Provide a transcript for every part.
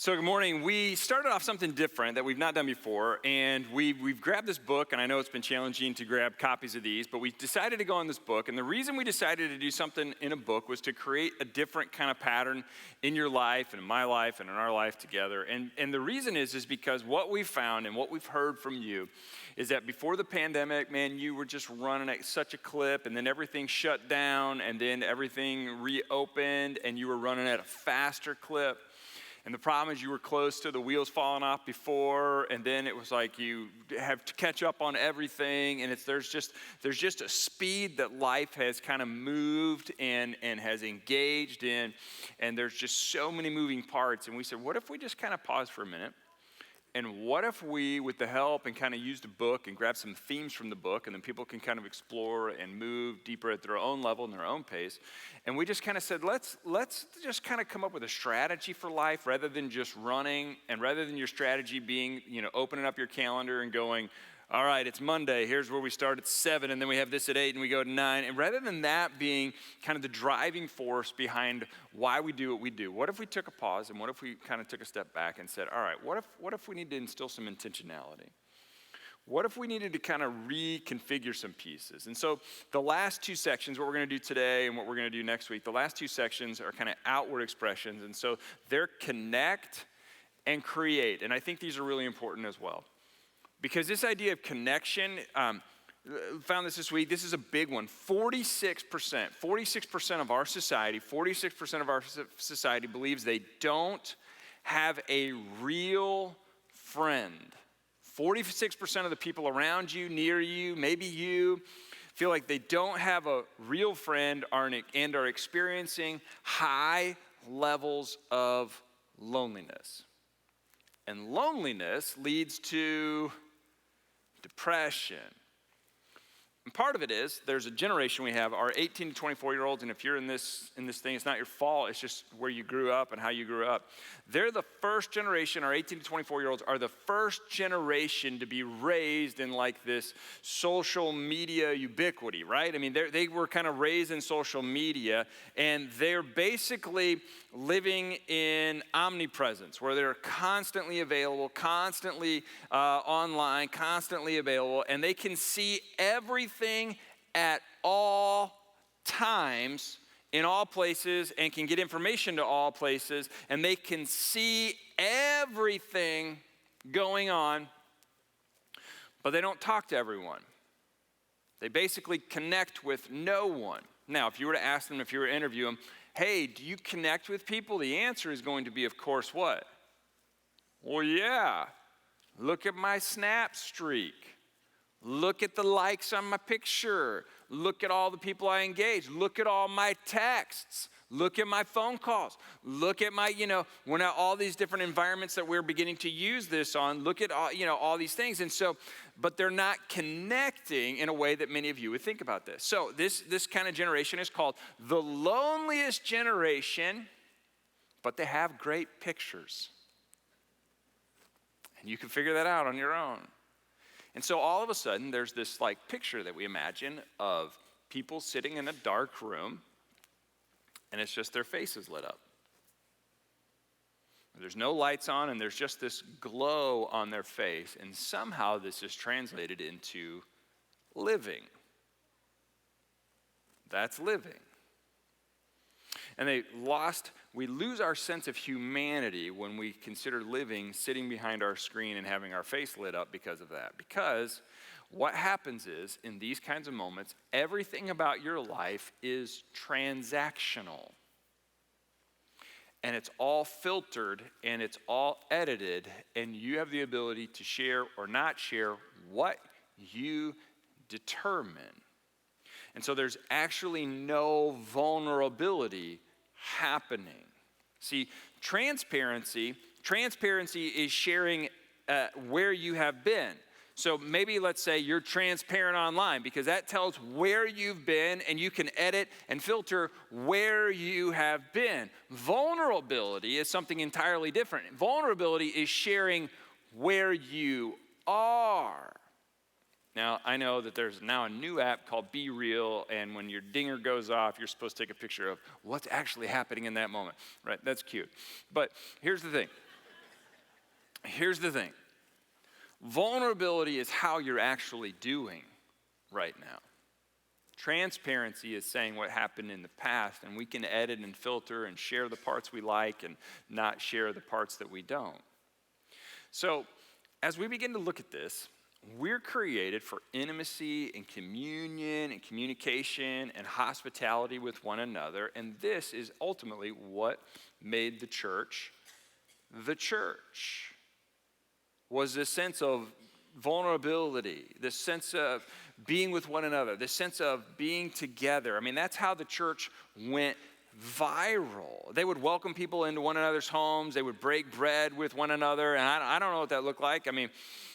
So good morning. We started off something different that we've not done before, and we've grabbed this book, and I know it's been challenging to grab copies of these, but we decided to go on this book, and the reason we decided to do something in a book was to create a different kind of pattern in your life, and in my life, and in our life together. And the reason is because what we found and what we've heard from you is that before the pandemic, man, you were just running at such a clip, and then everything shut down, and then everything reopened, and you were running at a faster clip. And the problem is you were close to the wheels falling off before, and then it was like you have to catch up on everything, and there's just a speed that life has kind of moved and has engaged in, and there's just so many moving parts. And we said, what if we just kind of pause for a minute? And what if we, with the help and kind of use the book and grab some themes from the book, and then people can kind of explore and move deeper at their own level and their own pace. And we just kind of said, let's just kind of come up with a strategy for life rather than just running, and rather than your strategy being, opening up your calendar and going, all right, it's Monday, here's where we start at 7, and then we have this at 8, and we go to 9. And rather than that being kind of the driving force behind why we do what we do, what if we took a pause, and what if we kind of took a step back and said, all right, what if we need to instill some intentionality? What if we needed to kind of reconfigure some pieces? And so the last two sections, what we're going to do today and what we're going to do next week, the last two sections are kind of outward expressions. And so they're connect and create. And I think these are really important as well. Because this idea of connection, found this week, this is a big one. 46% of our society believes they don't have a real friend. 46% of the people around you, near you, maybe you, feel like they don't have a real friend and are experiencing high levels of loneliness. And loneliness leads to depression. And part of it is there's a generation we have, our 18 to 24-year-olds, and if you're in this thing, it's not your fault, it's just where you grew up and how you grew up. They're the first generation, our 18 to 24-year-olds are the first generation to be raised in like this social media ubiquity, right? I mean, they were kind of raised in social media, and they're basically living in omnipresence, where they're constantly available, constantly online, constantly available, and they can see everything at all times, in all places, and can get information to all places, and they can see everything going on, but they don't talk to everyone. They basically connect with no one. Now, if you were to ask them, if you were to interview them, hey, do you connect with people? The answer is going to be, of course, what? Well, yeah. Look at my Snap streak. Look at the likes on my picture. Look at all the people I engage. Look at all my texts. Look at my phone calls. Look at my, when all these different environments that we're beginning to use this on, look at all, all these things. And so, but they're not connecting in a way that many of you would think about this. So this kind of generation is called the loneliest generation, but they have great pictures. And you can figure that out on your own. And so all of a sudden, there's this like picture that we imagine of people sitting in a dark room, and it's just their faces lit up. There's no lights on, and there's just this glow on their face, and somehow this is translated into living. That's living. And we lose our sense of humanity when we consider living sitting behind our screen and having our face lit up because of that. Because what happens is, in these kinds of moments, everything about your life is transactional. And it's all filtered, and it's all edited, and you have the ability to share or not share what you determine. And so there's actually no vulnerability happening. See, transparency is sharing where you have been. So maybe let's say you're transparent online, because that tells where you've been, and you can edit and filter where you have been. Vulnerability is something entirely different. Vulnerability is sharing where you are. Now, I know that there's now a new app called Be Real, and when your dinger goes off, you're supposed to take a picture of what's actually happening in that moment, right? That's cute. But here's the thing. Here's the thing. Vulnerability is how you're actually doing right now. Transparency is saying what happened in the past, and we can edit and filter and share the parts we like and not share the parts that we don't. So as we begin to look at this, we're created for intimacy and communion and communication and hospitality with one another, and this is ultimately what made the church, was this sense of vulnerability, this sense of being with one another, this sense of being together. I mean, that's how the church went viral. They would welcome people into one another's homes. They would break bread with one another. And I don't know what that looked like. I mean,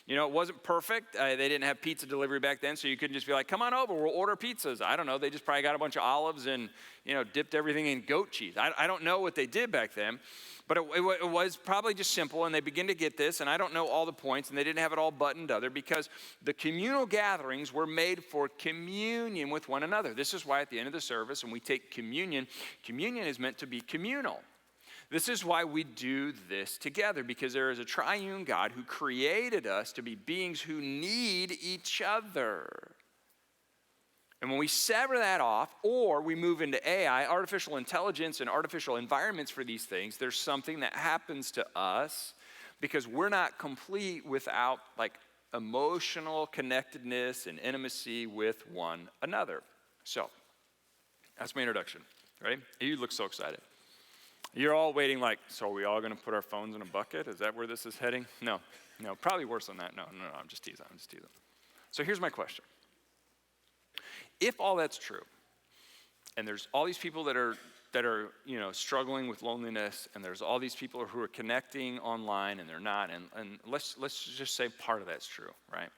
you know, it wasn't perfect. They didn't have pizza delivery back then, so you couldn't just be like, come on over, we'll order pizzas. I don't know. They just probably got a bunch of olives and, you know, dipped everything in goat cheese. I don't know what they did back then. But it was probably just simple, and they begin to get this, and I don't know all the points, and they didn't have it all buttoned other, because the communal gatherings were made for communion with one another. This is why at the end of the service, when we take communion, communion is meant to be communal. This is why we do this together, because there is a triune God who created us to be beings who need each other. And when we sever that off, or we move into AI, artificial intelligence, and artificial environments for these things, there's something that happens to us because we're not complete without like emotional connectedness and intimacy with one another. So that's my introduction. Ready? You look so excited. You're all waiting like, so are we all going to put our phones in a bucket? Is that where this is heading? No, probably worse than that. No, I'm just teasing. So here's my question. If all that's true, and there's all these people that are you know, struggling with loneliness, and there's all these people who are connecting online and they're not, and let's just say part of that's true, right?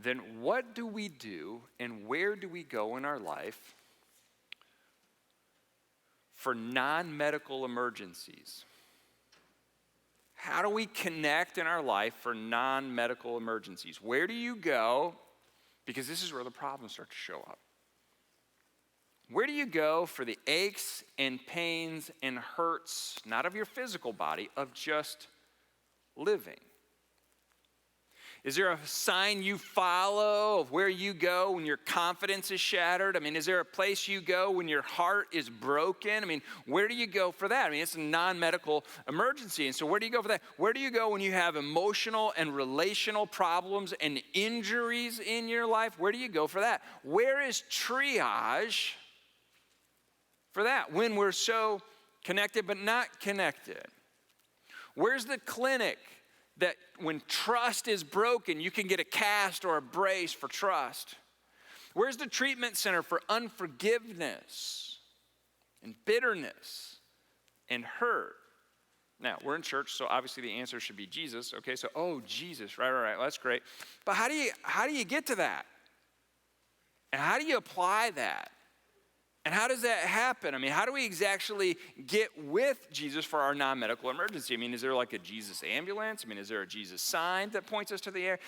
Then what do we do and where do we go in our life for non-medical emergencies? How do we connect in our life for non-medical emergencies? Where do you go? Because this is where the problems start to show up. Where do you go for the aches and pains and hurts, not of your physical body, of just living? Is there a sign you follow of where you go when your confidence is shattered? I mean, is there a place you go when your heart is broken? I mean, where do you go for that? I mean, it's a non-medical emergency. And so where do you go for that? Where do you go when you have emotional and relational problems and injuries in your life? Where do you go for that? Where is triage for that when we're so connected but not connected? Where's the clinic that when trust is broken, you can get a cast or a brace for trust? Where's the treatment center for unforgiveness and bitterness and hurt? Now, we're in church, so obviously the answer should be Jesus. Okay, so, Jesus, right, well, that's great. But how do you get to that? And how do you apply that? And how does that happen? I mean, how do we actually get with Jesus for our non-medical emergency? I mean, is there like a Jesus ambulance? I mean, is there a Jesus sign that points us to the air?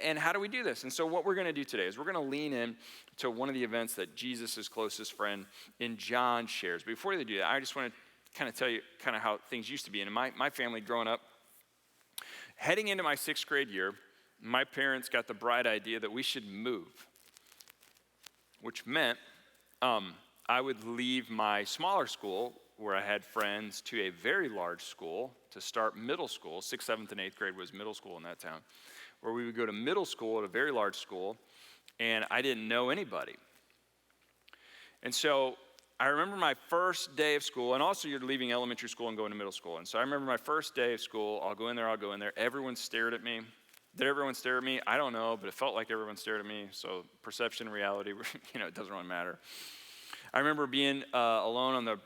And how do we do this? And so what we're going to do today is we're going to lean in to one of the events that Jesus' closest friend in John shares. But before they do that, I just want to kind of tell you kind of how things used to be. And my family growing up, heading into my 6th grade year, my parents got the bright idea that we should move, which meant I would leave my smaller school where I had friends to a very large school to start middle school. 6th, 7th, and 8th grade was middle school in that town, where we would go to middle school at a very large school, and I didn't know anybody. And so I remember my first day of school, and also you're leaving elementary school and going to middle school. And so I remember my first day of school, I'll go in there. Everyone stared at me. Did everyone stare at me? I don't know, but it felt like everyone stared at me. So perception and reality, it doesn't really matter. I remember being alone on the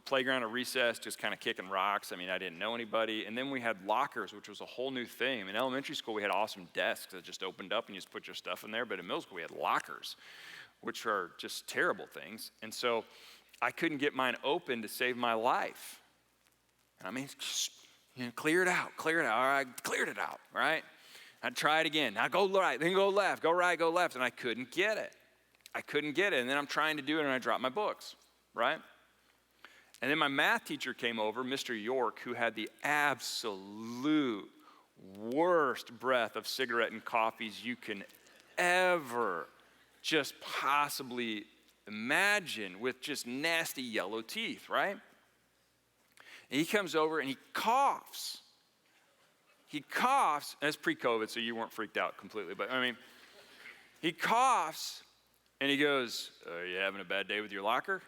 playground at recess, just kind of kicking rocks. I mean, I didn't know anybody. And then we had lockers, which was a whole new thing. In elementary school, we had awesome desks that just opened up and you just put your stuff in there. But in middle school, we had lockers, which are just terrible things. And so I couldn't get mine open to save my life. And I mean, clear it out. All right, cleared it out, right? I'd try it again. Now go right, then go left, go right, go left. And I couldn't get it. And then I'm trying to do it and I drop my books, right? And then my math teacher came over, Mr. York, who had the absolute worst breath of cigarette and coffees you can ever just possibly imagine, with just nasty yellow teeth, right? And he comes over and he coughs. He coughs, and it's pre-COVID, so you weren't freaked out completely, but I mean, he coughs and he goes, "Are you having a bad day with your locker?"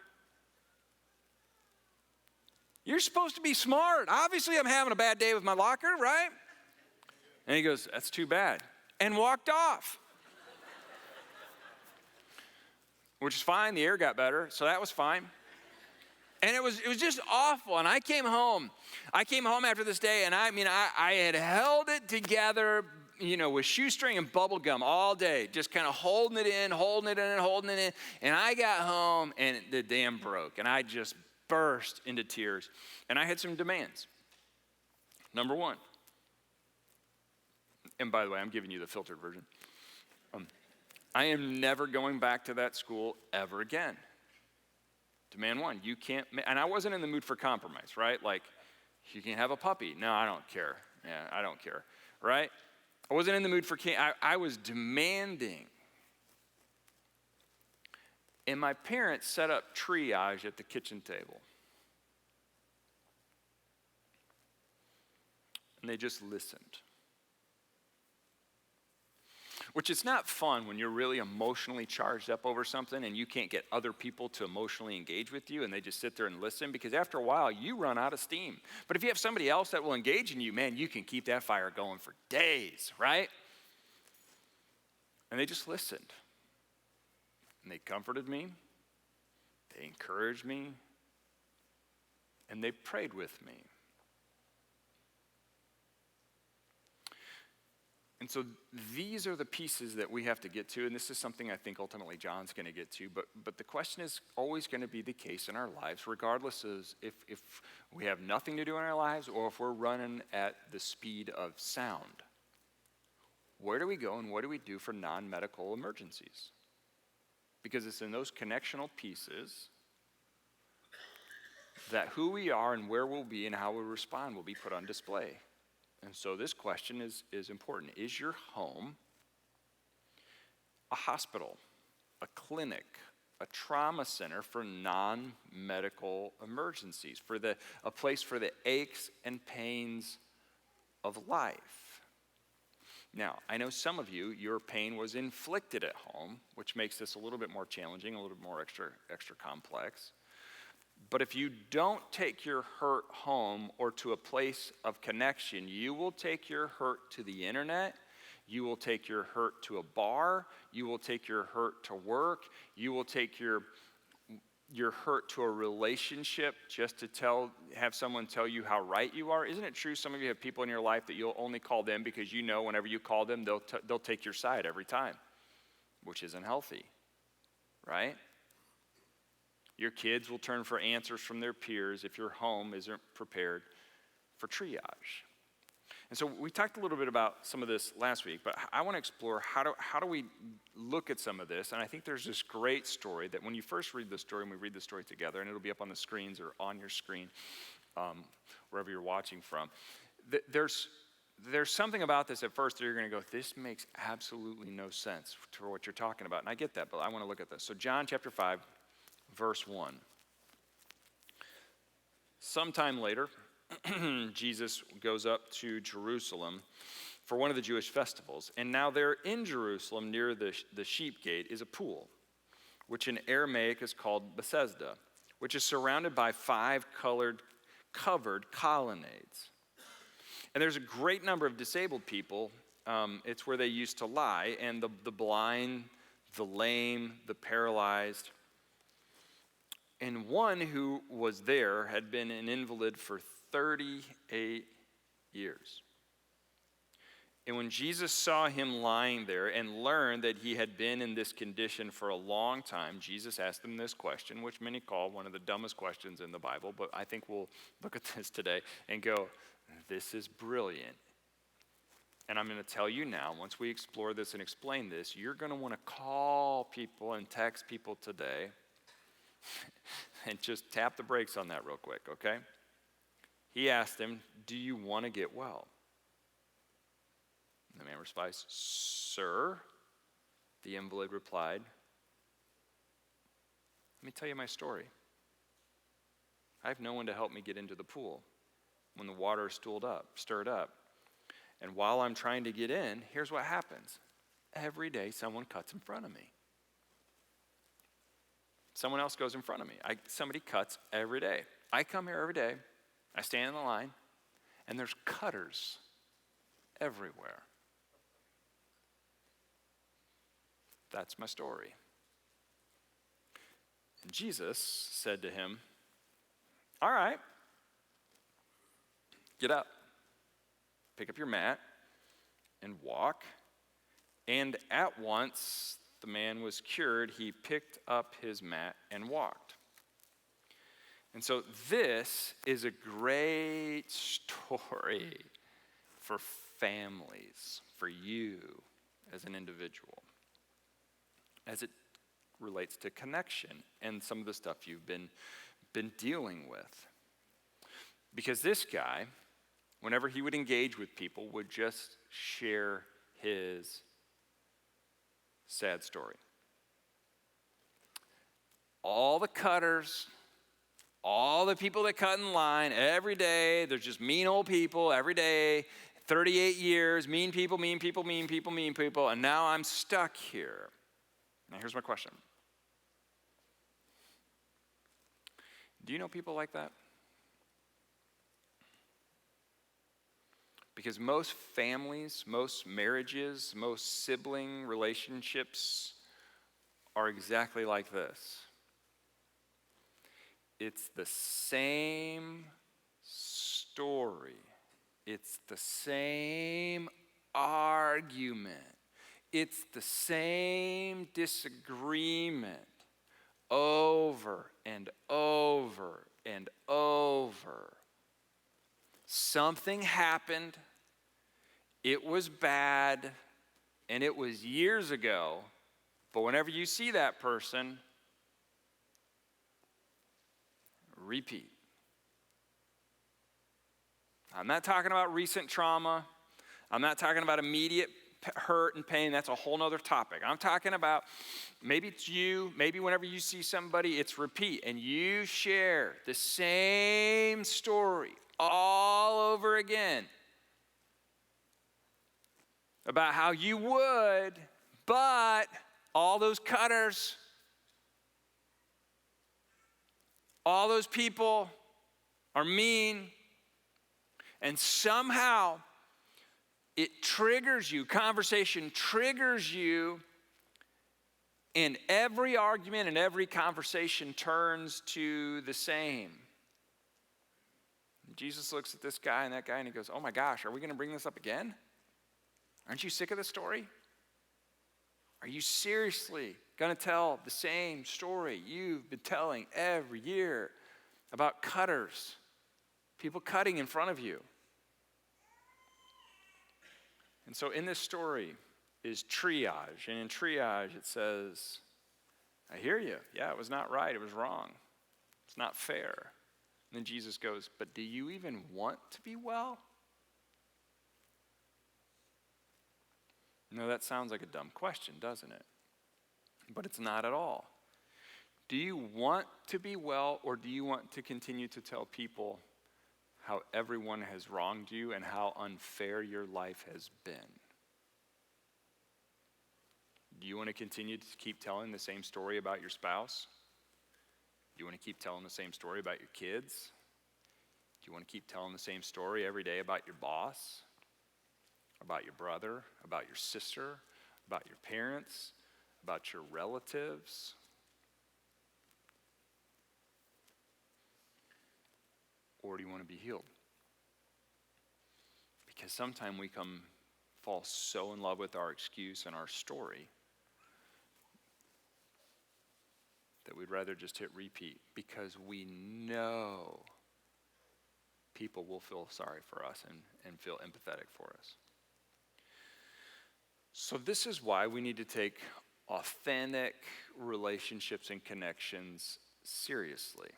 You're supposed to be smart. Obviously, I'm having a bad day with my locker, right? And he goes, "That's too bad," and walked off. Which is fine. The air got better, so that was fine. And it was just awful. And I came home after this day, and I had held it together, with shoestring and bubble gum all day, just kind of holding it in. And I got home, and the dam broke, and I just burst into tears. And I had some demands. Number one, and by the way, I'm giving you the filtered version. I am never going back to that school ever again. Demand one, you can't, and I wasn't in the mood for compromise, right? Like, you can have a puppy. No, I don't care. Yeah, I don't care, right? I wasn't in the mood for, I was demanding. And my parents set up triage at the kitchen table. And they just listened. Which is not fun when you're really emotionally charged up over something and you can't get other people to emotionally engage with you and they just sit there and listen, because after a while you run out of steam. But if you have somebody else that will engage in you, man, you can keep that fire going for days, right? And they just listened. And they comforted me, they encouraged me, and they prayed with me. And so these are the pieces that we have to get to, and this is something I think ultimately John's going to get to, but the question is always going to be the case in our lives, regardless of if we have nothing to do in our lives or if we're running at the speed of sound. Where do we go and what do we do for non-medical emergencies? Because it's in those connectional pieces that who we are and where we'll be and how we respond will be put on display. And so this question is important. Is your home a hospital, a clinic, a trauma center for non-medical emergencies, for a place for the aches and pains of life? Now, I know some of you, your pain was inflicted at home, which makes this a little bit more challenging, a little bit more extra complex. But if you don't take your hurt home or to a place of connection, you will take your hurt to the internet, you will take your hurt to a bar, you will take your hurt to work, you will take your hurt to a relationship just to have someone tell you how right you are. Isn't it true some of you have people in your life that you'll only call them because you know whenever you call them, they'll take your side every time, which isn't healthy, right? Your kids will turn for answers from their peers if your home isn't prepared for triage. And so we talked a little bit about some of this last week, but I want to explore how do we look at some of this. And I think there's this great story that when you first read the story, and we read the story together, and it'll be up on the screens or on your screen, wherever you're watching from, there's something about this at first that you're going to go, this makes absolutely no sense for what you're talking about. And I get that, but I want to look at this. So John chapter 5, verse 1. Sometime later, Jesus goes up to Jerusalem for one of the Jewish festivals. And now there in Jerusalem, near the sheep gate, is a pool, which in Aramaic is called Bethesda, which is surrounded by 5 covered colonnades. And there's a great number of disabled people. It's where they used to lie, and the blind, the lame, the paralyzed. And one who was there had been an invalid for 38 years. And when Jesus saw him lying there and learned that he had been in this condition for a long time, Jesus asked him this question, which many call one of the dumbest questions in the Bible, but I think we'll look at this today and go, this is brilliant. And I'm going to tell you now, once we explore this and explain this, you're going to want to call people and text people today And just tap the brakes on that real quick, okay? He asked him, do you want to get well? And the man replies, sir, the invalid replied, let me tell you my story. I have no one to help me get into the pool when the water is stirred up. And while I'm trying to get in, here's what happens. Every day someone cuts in front of me. Someone else goes in front of me. Somebody cuts every day. I come here every day. I stand in the line, and there's cutters everywhere. That's my story. And Jesus said to him, all right, get up, pick up your mat, and walk. And at once the man was cured. He picked up his mat and walked. And so this is a great story for families, for you as an individual, as it relates to connection and some of the stuff you've been dealing with. Because this guy, whenever he would engage with people, would just share his sad story. All the cutters, all the people that cut in line every day, they're just mean old people every day, 38 years, mean people, mean people, mean people, mean people, and now I'm stuck here. Now here's my question. Do you know people like that? Because most families, most marriages, most sibling relationships are exactly like this. It's the same story. It's the same argument. It's the same disagreement over and over and over. Something happened, it was bad, and it was years ago, but whenever you see that person, repeat. I'm not talking about recent trauma. I'm not talking about immediate hurt and pain. That's a whole nother topic. I'm talking about maybe it's you, maybe whenever you see somebody, it's repeat, and you share the same story all over again about how you would, but all those cutters, all those people are mean, and somehow it triggers you, conversation triggers you, and every argument and every conversation turns to the same. Jesus looks at this guy and that guy and he goes, oh my gosh, are we going to bring this up again? Aren't you sick of this story? Are you seriously going to tell the same story you've been telling every year about cutters, people cutting in front of you? And so in this story is triage. And in triage it says, I hear you. Yeah, it was not right. It was wrong. It's not fair. And then Jesus goes, but do you even want to be well? No, that sounds like a dumb question, doesn't it? But it's not at all. Do you want to be well, or do you want to continue to tell people how everyone has wronged you and how unfair your life has been? Do you want to continue to keep telling the same story about your spouse? Do you want to keep telling the same story about your kids? Do you want to keep telling the same story every day about your boss, about your brother, about your sister, about your parents, about your relatives? Or do you want to be healed? Because sometimes we fall so in love with our excuse and our story that we'd rather just hit repeat, because we know people will feel sorry for us and feel empathetic for us. So this is why we need to take authentic relationships and connections seriously.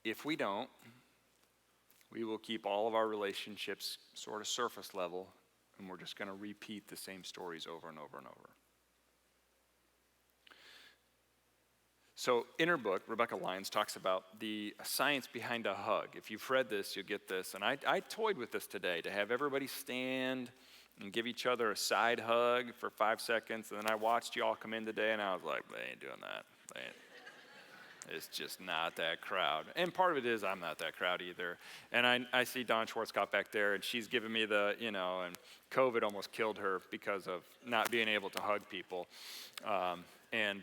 If we don't, we will keep all of our relationships sort of surface level, and we're just going to repeat the same stories over and over and over. So in her book, Rebecca Lyons talks about the science behind a hug. If you've read this, you'll get this. And I toyed with this today to have everybody stand and give each other a side hug for 5 seconds. And then I watched y'all come in today, and I was like, they ain't doing that. It's just not that crowd. And part of it is I'm not that crowd either. And I see Dawn Schwarzkopf back there, and she's giving me the, and COVID almost killed her because of not being able to hug people. And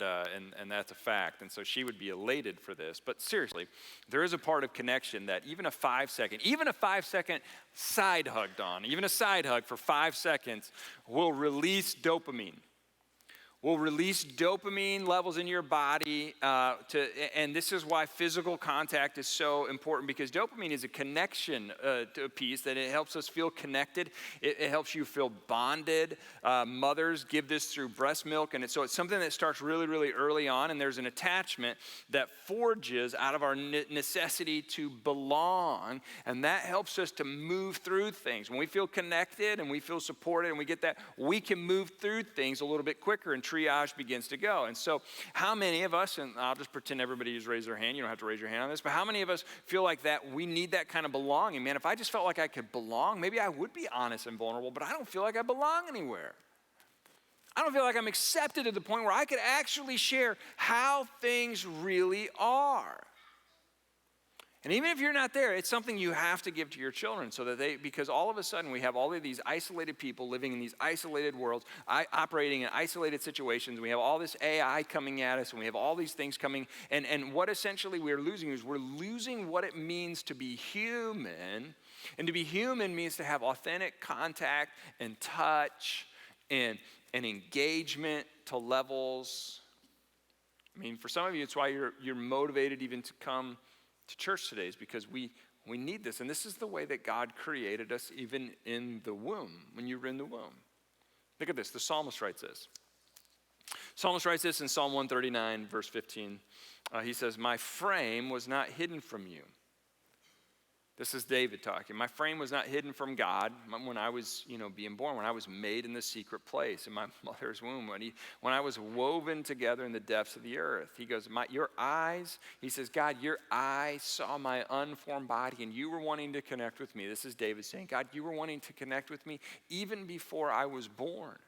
that's a fact. And so she would be elated for this. But seriously, there is a part of connection that even a 5 second side hug, Dawn, even a side hug for 5 seconds will release dopamine. Will release dopamine levels in your body, and this is why physical contact is so important, because dopamine is a connection to a piece that it helps us feel connected. It helps you feel bonded. Mothers give this through breast milk, and so it's something that starts really, really early on, and there's an attachment that forges out of our necessity to belong, and that helps us to move through things. When we feel connected and we feel supported and we get that, we can move through things a little bit quicker, and triage begins to go. And so how many of us, and I'll just pretend everybody just raise their hand, you don't have to raise your hand on this, but how many of us feel like that we need that kind of belonging? Man, if I just felt like I could belong, maybe I would be honest and vulnerable, but I don't feel like I belong anywhere. I don't feel like I'm accepted to the point where I could actually share how things really are. And even if you're not there, it's something you have to give to your children so that because all of a sudden we have all of these isolated people living in these isolated worlds, operating in isolated situations. We have all this AI coming at us, and we have all these things coming. And what essentially we're losing is we're losing what it means to be human. And to be human means to have authentic contact and touch and engagement to levels. I mean, for some of you, it's why you're motivated even to come to church today, is because we need this. And this is the way that God created us even in the womb, when you were in the womb. Look at this. The psalmist writes this. Psalmist writes this in Psalm 139, verse 15. He says, "My frame was not hidden from you." This is David talking. "My frame was not hidden from God when I was, being born, when I was made in the secret place in my mother's womb, when I was woven together in the depths of the earth." He goes, "Your eyes," he says, "God, your eyes saw my unformed body, and you were wanting to connect with me." This is David saying, "God, you were wanting to connect with me even before I was born.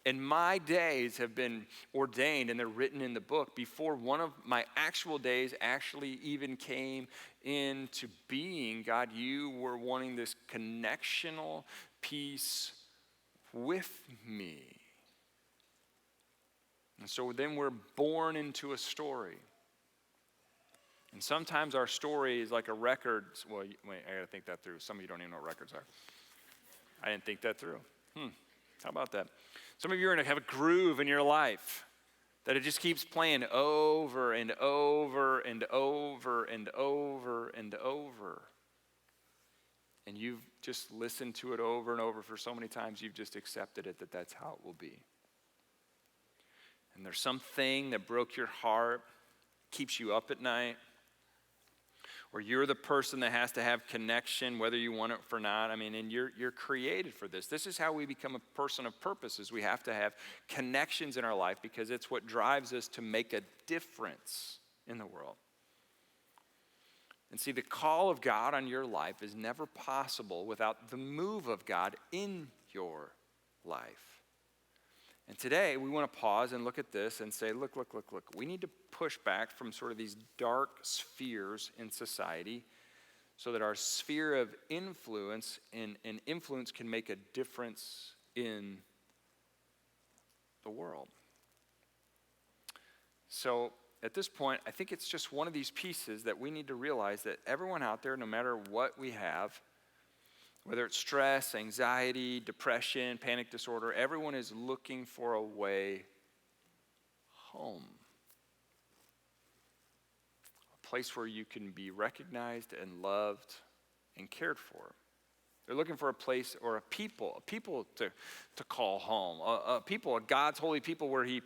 And my days have been ordained, and they're written in the book before one of my actual days actually even came into being." God, you were wanting this connectional piece with me. And so then we're born into a story. And sometimes our story is like a record. Well, wait, I got to think that through. Some of you don't even know what records are. I didn't think that through. How about that? Some of you are going to have a groove in your life that it just keeps playing over and over and over and over and over. And you've just listened to it over and over for so many times, you've just accepted it that that's how it will be. And there's something that broke your heart, keeps you up at night, or you're the person that has to have connection, whether you want it or not. I mean, and you're created for this. This is how we become a person of purpose, is we have to have connections in our life, because it's what drives us to make a difference in the world. And see, the call of God on your life is never possible without the move of God in your life. And today, we want to pause and look at this and say, look. We need to push back from sort of these dark spheres in society so that our sphere of influence and influence can make a difference in the world. So at this point, I think it's just one of these pieces that we need to realize that everyone out there, no matter what we have, whether it's stress, anxiety, depression, panic disorder, everyone is looking for a way home. A place where you can be recognized and loved and cared for. They're looking for a place or a people to call home, a God's holy people where he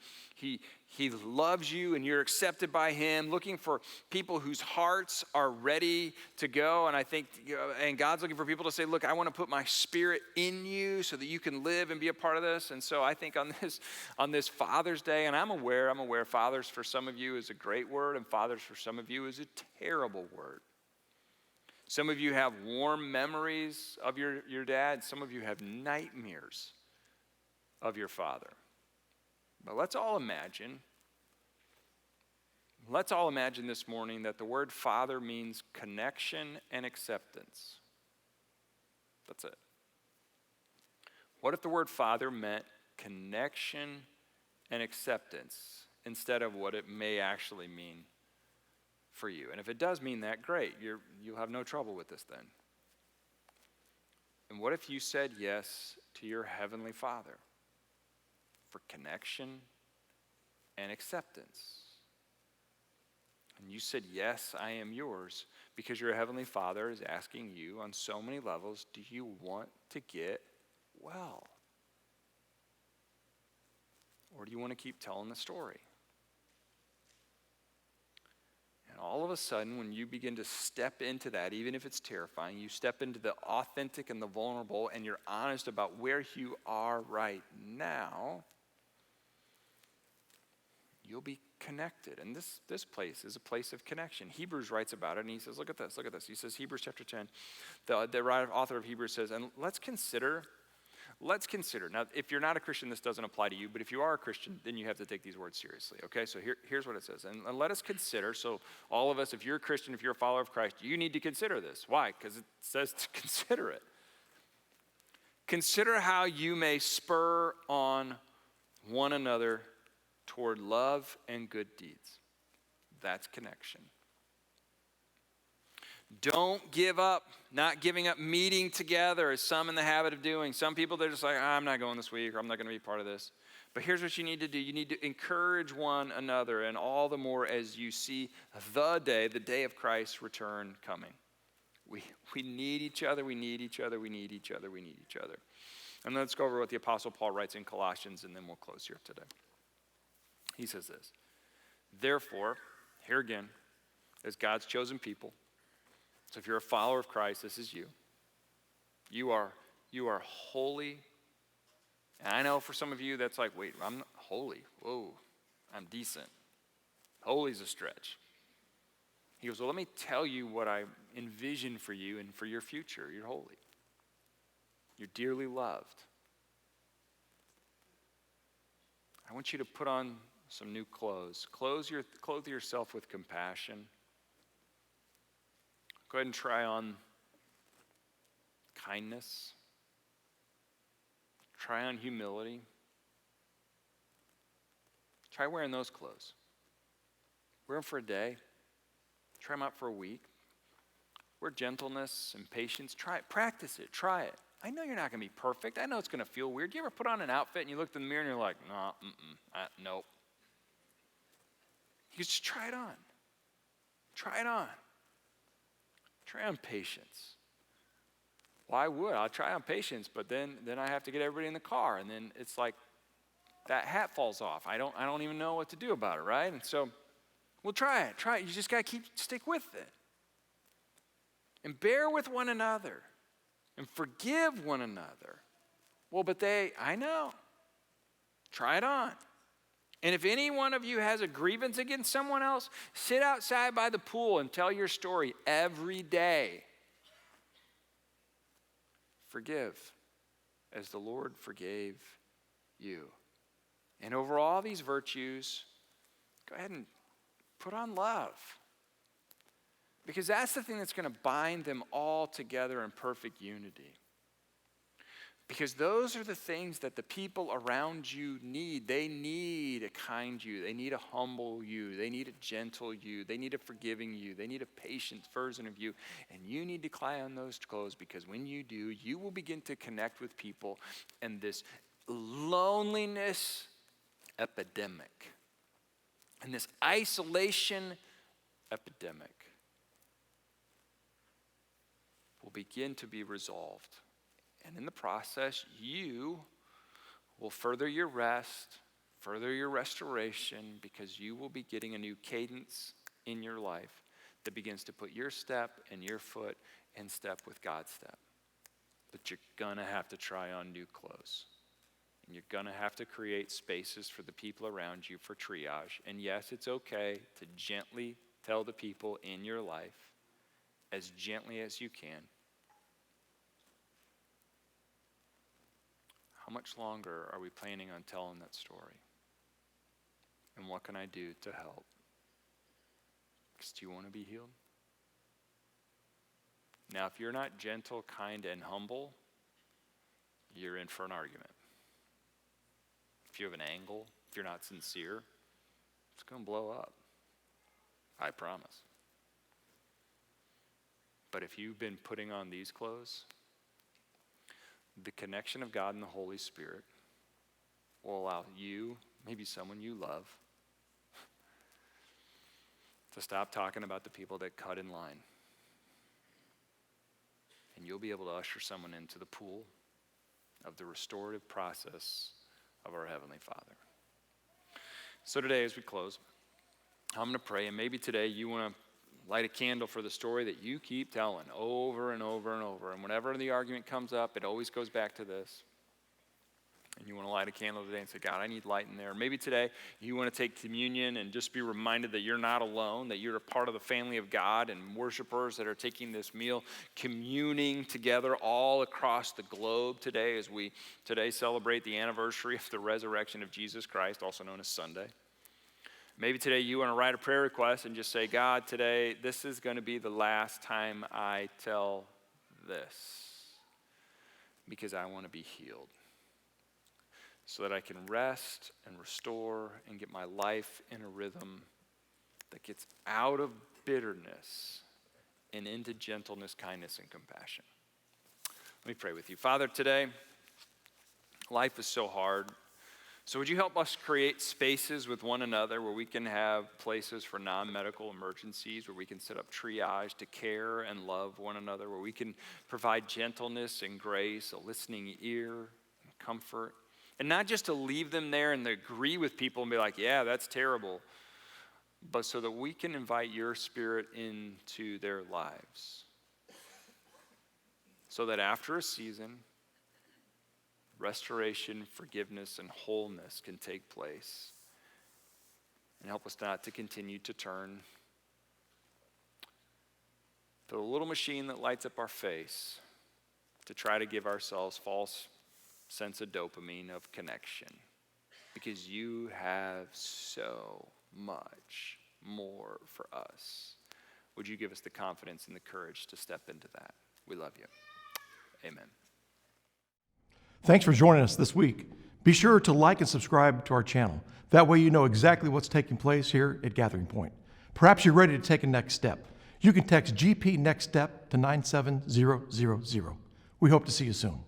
loves you and you're accepted by him, looking for people whose hearts are ready to go. And I think, and God's looking for people to say, look, I want to put my spirit in you so that you can live and be a part of this. And so I think on this Father's Day, and I'm aware fathers for some of you is a great word and fathers for some of you is a terrible word. Some of you have warm memories of your dad. Some of you have nightmares of your father. But let's all imagine this morning that the word father means connection and acceptance. That's it. What if the word father meant connection and acceptance instead of what it may actually mean for you? And if it does mean that, great. You'll have no trouble with this then. And what if you said yes to your heavenly Father for connection and acceptance? And you said, yes, I am yours, because your heavenly Father is asking you on so many levels, do you want to get well? Or do you want to keep telling the story? And all of a sudden, when you begin to step into that, even if it's terrifying, you step into the authentic and the vulnerable, and you're honest about where you are right now, you'll be connected. And this place is a place of connection. Hebrews writes about it, and he says, look at this. He says, Hebrews chapter 10, the author of Hebrews says, and let's consider. Now, if you're not a Christian, this doesn't apply to you, but if you are a Christian, then you have to take these words seriously, okay? So here's what it says. And let us consider, so all of us, if you're a Christian, if you're a follower of Christ, you need to consider this. Why? Because it says to consider it. Consider how you may spur on one another toward love and good deeds. That's connection. Don't give up, not giving up meeting together as some in the habit of doing. Some people, they're just like, I'm not going this week, or I'm not going to be part of this. But here's what you need to do. You need to encourage one another, and all the more as you see the day of Christ's return coming. We need each other, we need each other, we need each other, we need each other. And let's go over what the Apostle Paul writes in Colossians, and then we'll close here today. He says this, therefore, here again, as God's chosen people, so if you're a follower of Christ, this is you. You are holy. And I know for some of you that's like, wait, I'm not holy. Whoa, I'm decent. Holy's a stretch. He goes, well, let me tell you what I envision for you and for your future. You're holy. You're dearly loved. I want you to put on some new clothes. Clothe yourself with compassion. Go ahead and try on kindness. Try on humility. Try wearing those clothes. Wear them for a day. Try them out for a week. Wear gentleness and patience. Try it. Practice it. Try it. I know you're not going to be perfect. I know it's going to feel weird. You ever put on an outfit and you look in the mirror and you're like, nope. You just try it on. Try it on. Try on patience. Well, I would. I'll try on patience, but then I have to get everybody in the car, and then it's like that hat falls off. I don't even know what to do about it, right? And so, well, try it. You just got to stick with it. And bear with one another. And forgive one another. Well, but I know. Try it on. And if any one of you has a grievance against someone else, sit outside by the pool and tell your story every day. Forgive as the Lord forgave you. And over all these virtues, go ahead and put on love. Because that's the thing that's going to bind them all together in perfect unity. Because those are the things that the people around you need. They need a kind you. They need a humble you. They need a gentle you. They need a forgiving you. They need a patient version of you. And you need to climb on those clothes, because when you do, you will begin to connect with people, and this loneliness epidemic and this isolation epidemic will begin to be resolved And in the process, you will further your rest, further your restoration, because you will be getting a new cadence in your life that begins to put your step and your foot in step with God's step. But you're going to have to try on new clothes. And you're going to have to create spaces for the people around you for triage. And yes, it's okay to gently tell the people in your life, as gently as you can, how much longer are we planning on telling that story? And what can I do to help? Because do you want to be healed? Now, if you're not gentle, kind, and humble, you're in for an argument. If you have an angle, if you're not sincere, it's going to blow up. I promise. But if you've been putting on these clothes, the connection of God and the Holy Spirit will allow you, maybe someone you love, to stop talking about the people that cut in line. And you'll be able to usher someone into the pool of the restorative process of our Heavenly Father. So today, as we close, I'm going to pray, and maybe today you want to light a candle for the story that you keep telling over and over and over. And whenever the argument comes up, it always goes back to this. And you want to light a candle today and say, God, I need light in there. Maybe today you want to take communion and just be reminded that you're not alone, that you're a part of the family of God and worshipers that are taking this meal, communing together all across the globe today as we today celebrate the anniversary of the resurrection of Jesus Christ, also known as Sunday. Maybe today you want to write a prayer request and just say, God, today this is going to be the last time I tell this because I want to be healed so that I can rest and restore and get my life in a rhythm that gets out of bitterness and into gentleness, kindness, and compassion. Let me pray with you. Father, today, life is so hard. So would you help us create spaces with one another where we can have places for non-medical emergencies, where we can set up triage to care and love one another, where we can provide gentleness and grace, a listening ear and comfort, and not just to leave them there and agree with people and be like, yeah, that's terrible, but so that we can invite your Spirit into their lives. So that after a season, restoration, forgiveness, and wholeness can take place. And help us not to continue to turn to the little machine that lights up our face to try to give ourselves false sense of dopamine of connection. Because you have so much more for us. Would you give us the confidence and the courage to step into that? We love you. Amen. Thanks for joining us this week. Be sure to like and subscribe to our channel. That way you know exactly what's taking place here at Gathering Point. Perhaps you're ready to take a next step. You can text GP Next Step to 97000. We hope to see you soon.